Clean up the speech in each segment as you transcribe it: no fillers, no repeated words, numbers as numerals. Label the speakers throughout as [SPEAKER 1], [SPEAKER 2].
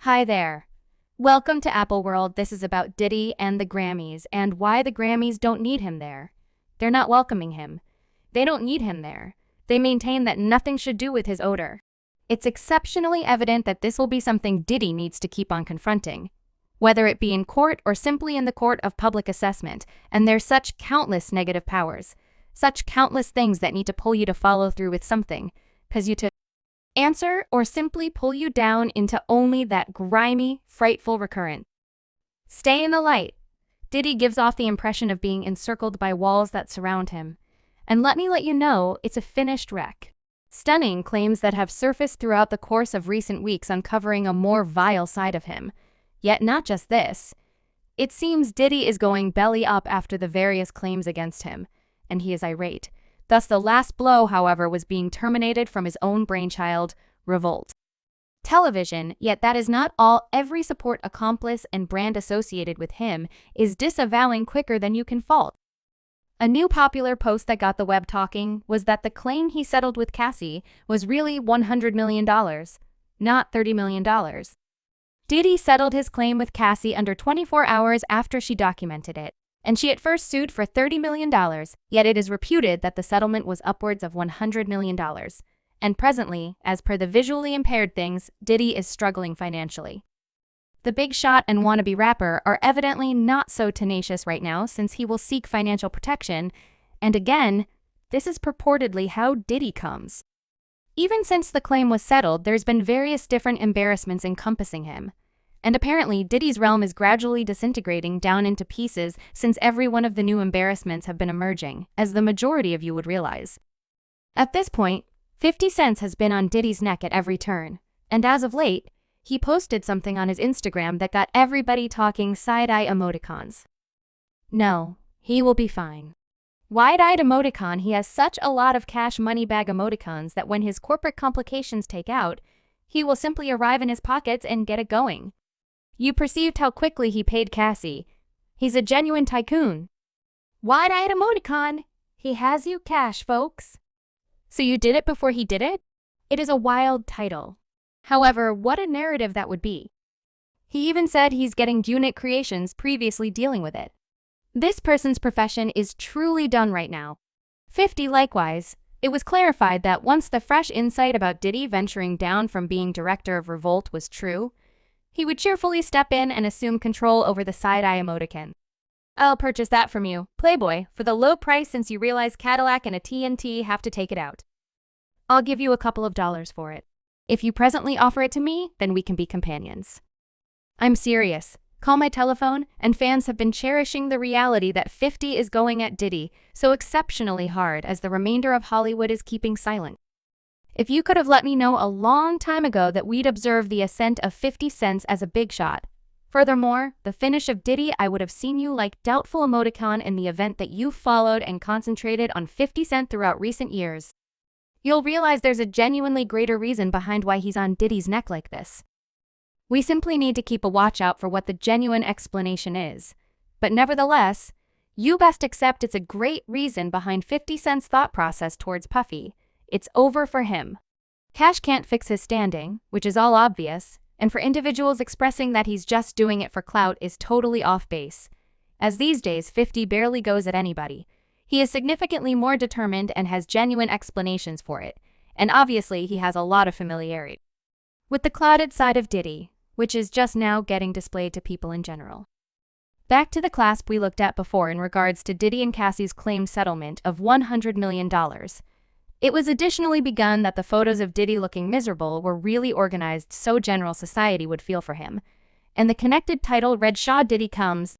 [SPEAKER 1] Hi there. Welcome to Apple World. This is about Diddy and the Grammys and why the Grammys don't need him there. They're not welcoming him. They don't need him there. They maintain that nothing should do with his odor. It's exceptionally evident that this will be something Diddy needs to keep on confronting, whether it be in court or simply in the court of public assessment, and there's such countless negative powers, such countless things that need to pull you to follow through with something, cause you to answer or simply pull you down into only that grimy, frightful recurrent. Stay in the light. Diddy gives off the impression of being encircled by walls that surround him. And let me let you know, it's a finished wreck. Stunning claims that have surfaced throughout the course of recent weeks uncovering a more vile side of him. Yet not just this. It seems Diddy is going belly up after the various claims against him, and he is irate. Thus, the last blow, however, was being terminated from his own brainchild, Revolt Television. Yet that is not all. Every support accomplice and brand associated with him is disavowing quicker than you can fault. A new popular post that got the web talking was that the claim he settled with Cassie was really $100 million, not $30 million. Diddy settled his claim with Cassie under 24 hours after she documented it, and she at first sued for $30 million, yet it is reputed that the settlement was upwards of $100 million. And presently, as per the visually impaired things, Diddy is struggling financially. The big shot and wannabe rapper are evidently not so tenacious right now since he will seek financial protection, and again, this is purportedly how Diddy comes. Even since the claim was settled, there's been various different embarrassments encompassing him. And apparently, Diddy's realm is gradually disintegrating down into pieces since every one of the new embarrassments have been emerging, as the majority of you would realize. At this point, 50 Cent has been on Diddy's neck at every turn, and as of late, he posted something on his Instagram that got everybody talking side-eye emoticons. No, he will be fine. Wide-eyed emoticon. He has such a lot of cash money bag emoticons that when his corporate complications take out, he will simply arrive in his pockets and get it going. You perceived how quickly he paid Cassie. He's a genuine tycoon. Wide-eyed emoticon. He has you cash, folks. So you did it before he did it? It is a wild title. However, what a narrative that would be. He even said he's getting unit creations previously dealing with it. This person's profession is truly done right now. 50 likewise. It was clarified that once the fresh insight about Diddy venturing down from being director of Revolt was true, he would cheerfully step in and assume control over the side-eye emoticon. I'll purchase that from you, Playboy, for the low price since you realize Cadillac and a TNT have to take it out. I'll give you a couple of dollars for it. If you presently offer it to me, then we can be companions. I'm serious. Call my telephone, and fans have been cherishing the reality that 50 is going at Diddy so exceptionally hard as the remainder of Hollywood is keeping silent. If you could have let me know a long time ago that we'd observe the ascent of 50 Cent as a big shot. Furthermore, the finish of Diddy, I would have seen you like doubtful emoticon in the event that you followed and concentrated on 50 Cent throughout recent years. You'll realize there's a genuinely greater reason behind why he's on Diddy's neck like this. We simply need to keep a watch out for what the genuine explanation is. But nevertheless, you best accept it's a great reason behind 50 Cent's thought process towards Puffy. It's over for him. Cash can't fix his standing, which is all obvious, and for individuals expressing that he's just doing it for clout is totally off base. As these days 50 barely goes at anybody. He is significantly more determined and has genuine explanations for it, and obviously he has a lot of familiarity with the clouded side of Diddy, which is just now getting displayed to people in general. Back to the clasp we looked at before in regards to Diddy and Cassie's claimed settlement of $100 million. It was additionally begun that the photos of Diddy looking miserable were really organized so general society would feel for him, and the connected title read Shaw Diddy comes,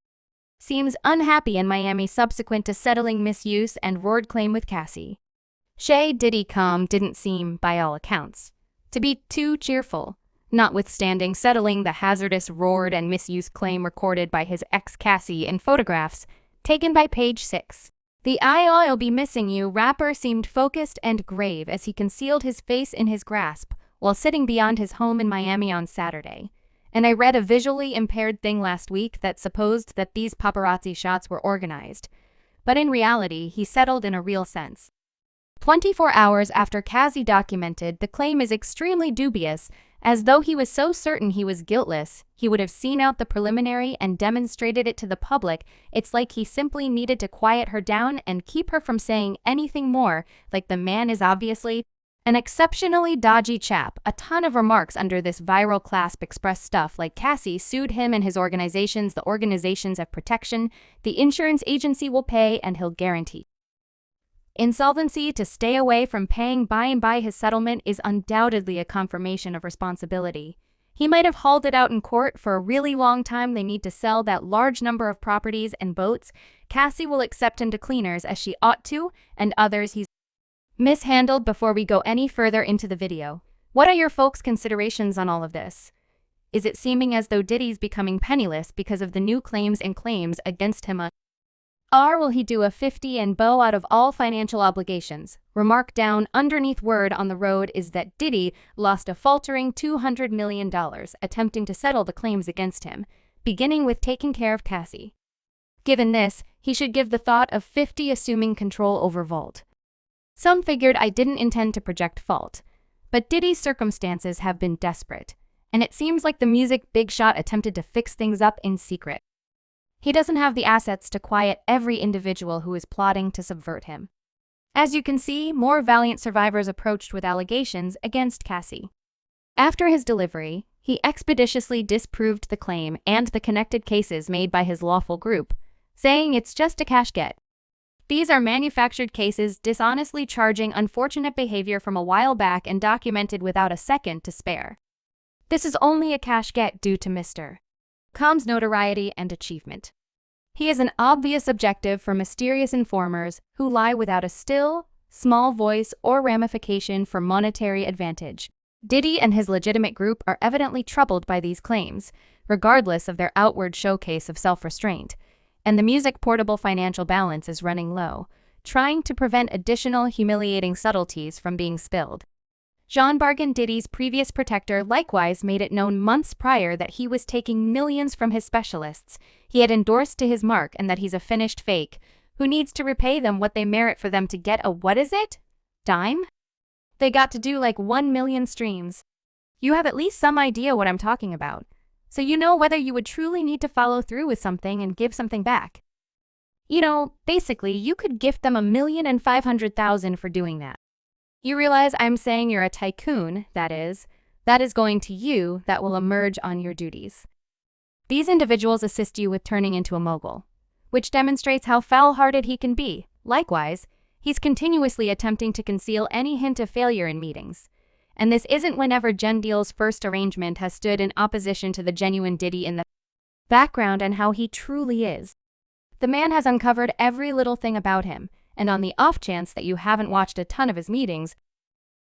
[SPEAKER 1] seems unhappy in Miami subsequent to settling misuse and roared claim with Cassie. Shay Diddy come didn't seem, by all accounts, to be too cheerful, notwithstanding settling the hazardous roared and misuse claim recorded by his ex Cassie in photographs taken by Page 6. The I'll be missing you rapper seemed focused and grave as he concealed his face in his grasp while sitting beyond his home in Miami on Saturday. And I read a visually impaired thing last week that supposed that these paparazzi shots were organized. But in reality, he settled in a real sense. 24 hours after Cassie documented, the claim is extremely dubious As though he was so certain he was guiltless, he would have seen out the preliminary and demonstrated it to the public. It's like he simply needed to quiet her down and keep her from saying anything more, like the man is obviously an exceptionally dodgy chap. A ton of remarks under this viral clasp express stuff like Cassie sued him and his organizations, the organizations have protection, the insurance agency will pay, and he'll guarantee insolvency to stay away from paying. By and by, his settlement is undoubtedly a confirmation of responsibility. He might have hauled it out in court for a really long time. They need to sell that large number of properties and boats. Cassie will accept him to cleaners as she ought to, and others he's mishandled. Before we go any further into the video, what are your folks' considerations on all of this? Is it seeming as though Diddy's becoming penniless because of the new claims against him? Or will he do a 50 and bow out of all financial obligations? Remark down underneath. Word on the road is that Diddy lost a faltering $200 million attempting to settle the claims against him, beginning with taking care of Cassie. Given this, he should give the thought of 50 assuming control over Vault. Some figured I didn't intend to project fault, but Diddy's circumstances have been desperate, and it seems like the music big shot attempted to fix things up in secret. He doesn't have the assets to quiet every individual who is plotting to subvert him. As you can see, more valiant survivors approached with allegations against Cassie. After his delivery, he expeditiously disproved the claim and the connected cases made by his lawful group, saying it's just a cash get. These are manufactured cases, dishonestly charging unfortunate behavior from a while back and documented without a second to spare. This is only a cash get due to Mr. Combs' notoriety and achievement. He is an obvious objective for mysterious informers who lie without a still, small voice or ramification for monetary advantage. Diddy and his legitimate group are evidently troubled by these claims, regardless of their outward showcase of self-restraint, and the music portable financial balance is running low, trying to prevent additional humiliating subtleties from being spilled. Jean Bargain, Diddy's previous protector, likewise made it known months prior that he was taking millions from his specialists. He had endorsed to his mark and that he's a finished fake, who needs to repay them what they merit for them to get a dime? They got to do like 1 million streams. You have at least some idea what I'm talking about, so you know whether you would truly need to follow through with something and give something back. Basically, you could gift them $1,500,000 for doing that. You realize I'm saying you're a tycoon, that is going to you that will emerge on your duties. These individuals assist you with turning into a mogul, which demonstrates how foul-hearted he can be. Likewise, he's continuously attempting to conceal any hint of failure in meetings. And this isn't whenever Jen Deal's first arrangement has stood in opposition to the genuine Diddy in the background and how he truly is. The man has uncovered every little thing about him, and on the off chance that you haven't watched a ton of his meetings,